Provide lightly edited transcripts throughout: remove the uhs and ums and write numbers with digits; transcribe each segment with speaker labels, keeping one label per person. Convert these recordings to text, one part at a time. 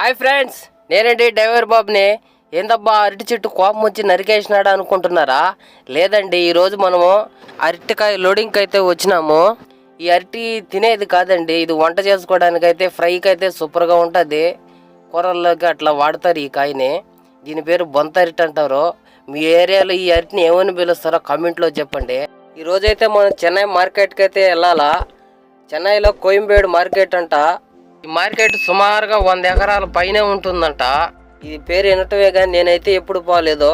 Speaker 1: Hi friends, నేనండి driver బాబుని. ఏందబ్బా అరటి చెట్టు కోపం వచ్చి నరికేసినాడా అనుకుంటున్నారా? లేదండి, ఈరోజు మనము అరటికాయ లోడింగ్కి అయితే వచ్చినాము. ఈ అరటి తినేది కాదండి, ఇది వంట చేసుకోవడానికి అయితే ఫ్రైకి అయితే సూపర్గా ఉంటుంది. కూరల్లోకి అట్లా వాడతారు ఈ కాయని. దీని పేరు బొంత అరటి అంటారు. మీ ఏరియాలో ఈ అరటిని ఏమని పిలుస్తారో కామెంట్లో చెప్పండి. ఈరోజైతే మనం చెన్నై మార్కెట్కి అయితే వెళ్ళాలా. చెన్నైలో కోయంబేడు మార్కెట్ అంట. ఈ మార్కెట్ సుమారుగా 100 ఎకరాల పైనే ఉంటుందంట. ఇది పేరు వినటమే కానీ నేనైతే ఎప్పుడు పోలేదు.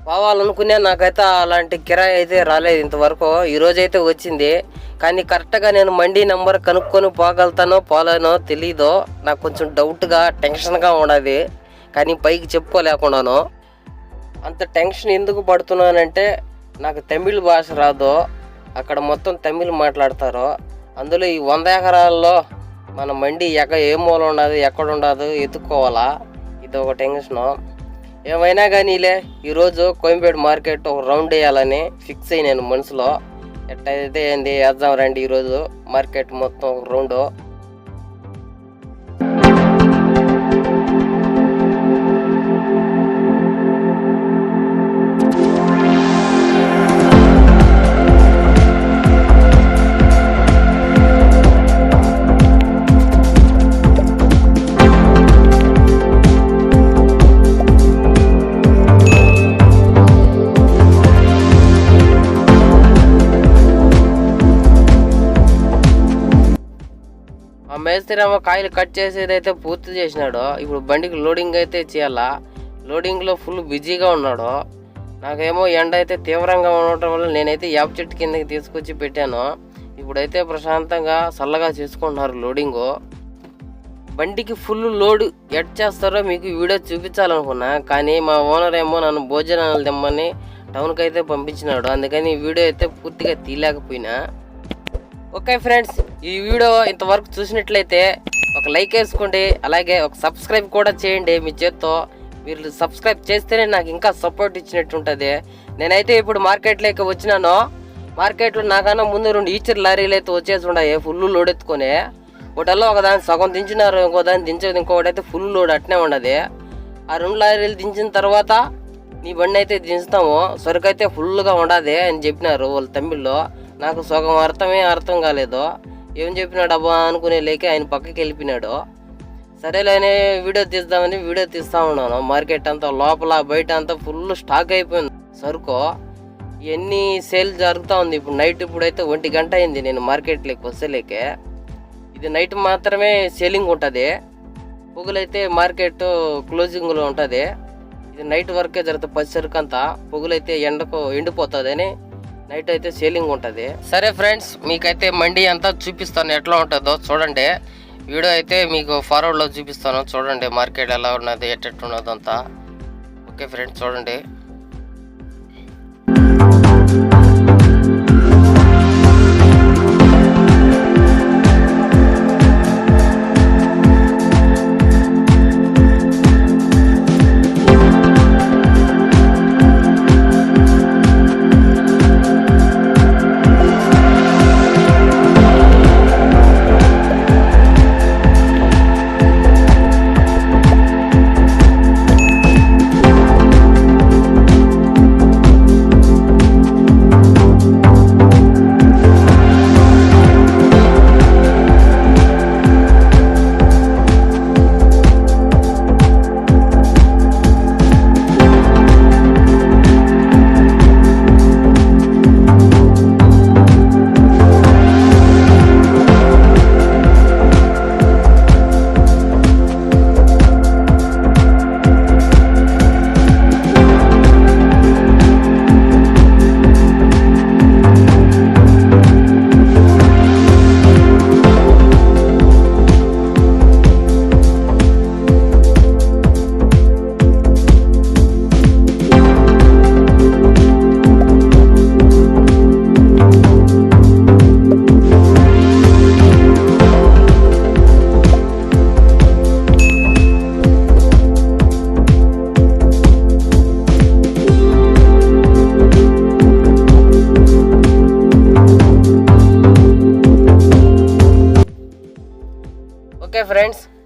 Speaker 1: పోవాలనుకునే నాకైతే అలాంటి కిరాయి అయితే రాలేదు ఇంతవరకు. ఈరోజైతే వచ్చింది, కానీ కరెక్ట్గా నేను మండీ నెంబర్ కనుక్కొని పోగలుగుతానో పోలేనో తెలీదు. నాకు కొంచెం డౌట్గా టెన్షన్గా ఉన్నది, కానీ పైకి చెప్పుకోలేకున్నాను. అంత టెన్షన్ ఎందుకు పడుతున్నానంటే నాకు తమిళ్ భాష రాదు. అక్కడ మొత్తం తమిళ్ మాట్లాడతారు. అందులో ఈ 100 ఎకరాల్లో మన మండి ఏ మూల ఉండదు, ఎక్కడ ఉండదు, ఎత్తుక్కోవాలా. ఇది ఒక టెన్షను. ఏమైనా కానీలే, ఈరోజు కోయంబేడు మార్కెట్ ఒక రౌండ్ వేయాలని ఫిక్స్ అయ్యి నేను మనసులో. ఎట్టయితే ఏంది వేద్దాం రండి, ఈరోజు మార్కెట్ మొత్తం ఒక రౌండు. మేస్త్రేమో కాయలు కట్ చేసేది అయితే పూర్తి చేసినాడు. ఇప్పుడు బండికి లోడింగ్ అయితే చేయాలా. లోడింగ్లో ఫుల్ బిజీగా ఉన్నాడు. నాకేమో ఎండ అయితే తీవ్రంగా ఉండటం వల్ల నేనైతే యాప్ చెట్టు కిందకి తీసుకొచ్చి పెట్టాను. ఇప్పుడైతే ప్రశాంతంగా చల్లగా చేసుకుంటున్నారు లోడింగు. బండికి ఫుల్ లోడ్ ఎడ్ చేస్తారో మీకు వీడియో చూపించాలనుకున్నా, కానీ మా ఓనర్ ఏమో నన్ను భోజనాలు తెమ్మని టౌన్కి అయితే పంపించినాడు. అందుకని ఈ వీడియో అయితే పూర్తిగా తీయలేకపోయినా. ఓకే ఫ్రెండ్స్, ఈ వీడియో ఇంతవరకు చూసినట్లయితే ఒక లైక్ వేసుకోండి, అలాగే ఒక సబ్స్క్రైబ్ కూడా చేయండి. మీ చేత్తో మీరు సబ్స్క్రైబ్ చేస్తేనే నాకు ఇంకా సపోర్ట్ ఇచ్చినట్టు ఉంటుంది. నేనైతే ఇప్పుడు మార్కెట్లోకి వచ్చినాను. మార్కెట్లో నాకన్నా ముందు 2 ఈచర్ లారీలు అయితే వచ్చేసి ఉన్నాయి ఫుల్ లోడ్ ఎత్తుకొని. ఒకటల్లో ఒకదాన్ని సగం దించినారు, ఇంకో దాన్ని దించేది, ఇంకొకటి అయితే ఫుల్ లోడ్ అట్నే ఉన్నది. ఆ 2 లారీలు దించిన తర్వాత నీ బండి అయితే దించుతాము, సరుకు అయితే ఫుల్గా ఉండదు అని చెప్పినారు వాళ్ళు తమిళ్లో. నాకు సగం అర్థం కాలేదు. ఏం చెప్పినాడు అబ్బా అనుకునే లేక ఆయన పక్కకి వెళ్ళిపోయినాడు. సరేలేని వీడియో తీద్దామని వీడియో తీస్తూ ఉన్నాను. మార్కెట్ అంతా లోపల బయట అంతా ఫుల్ స్టాక్ అయిపోయింది సరుకు. ఇవన్నీ సేల్ జరుగుతూ ఉంది. ఇప్పుడు నైట్ ఇప్పుడైతే 1 గంట అయింది నేను మార్కెట్లోకి వస్తేలేకే. ఇది నైట్ మాత్రమే సేలింగ్ ఉంటుంది, పొగులైతే మార్కెట్ క్లోజింగ్లో ఉంటుంది. ఇది నైట్ వరకే జరుగుతుంది. పచ్చి సరుకు అంతా పొగులైతే ఎండకు ఎండిపోతుంది అని నైట్ అయితే సేలింగ్ ఉంటుంది. సరే ఫ్రెండ్స్, మీకైతే మండి అంతా చూపిస్తాను ఎట్లా ఉంటుందో చూడండి. వీడియో అయితే మీకు ఫార్వర్డ్లో చూపిస్తాను చూడండి, మార్కెట్ ఎలా ఉన్నది ఎట్టెట్టున్నదో అంతా. ఓకే ఫ్రెండ్స్, చూడండి.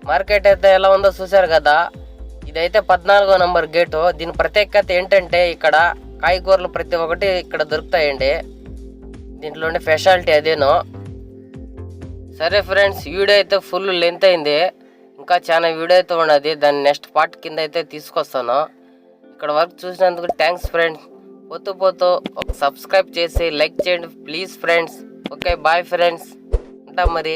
Speaker 1: మార్కెట్ అయితే ఎలా ఉందో చూశారు కదా. ఇదైతే 14వ నంబర్ గేటు. దీని ప్రత్యేకత ఏంటంటే ఇక్కడ కాయగూరలు ప్రతి ఒక్కటి ఇక్కడ దొరుకుతాయండి. దీంట్లోనే స్పెషాలిటీ అదేనో. సరే ఫ్రెండ్స్, వీడియో అయితే ఫుల్ లెంత్ అయింది. ఇంకా చాలా వీడియో అయితే ఉన్నది. దాన్ని నెక్స్ట్ పార్ట్ కింద అయితే తీసుకొస్తాను. ఇక్కడ వరకు చూసినందుకు థ్యాంక్స్ ఫ్రెండ్స్. పోతూ ఒక సబ్స్క్రైబ్ చేసి లైక్ చేయండి please friends. Okay bye friends, ఉంటాం మరి.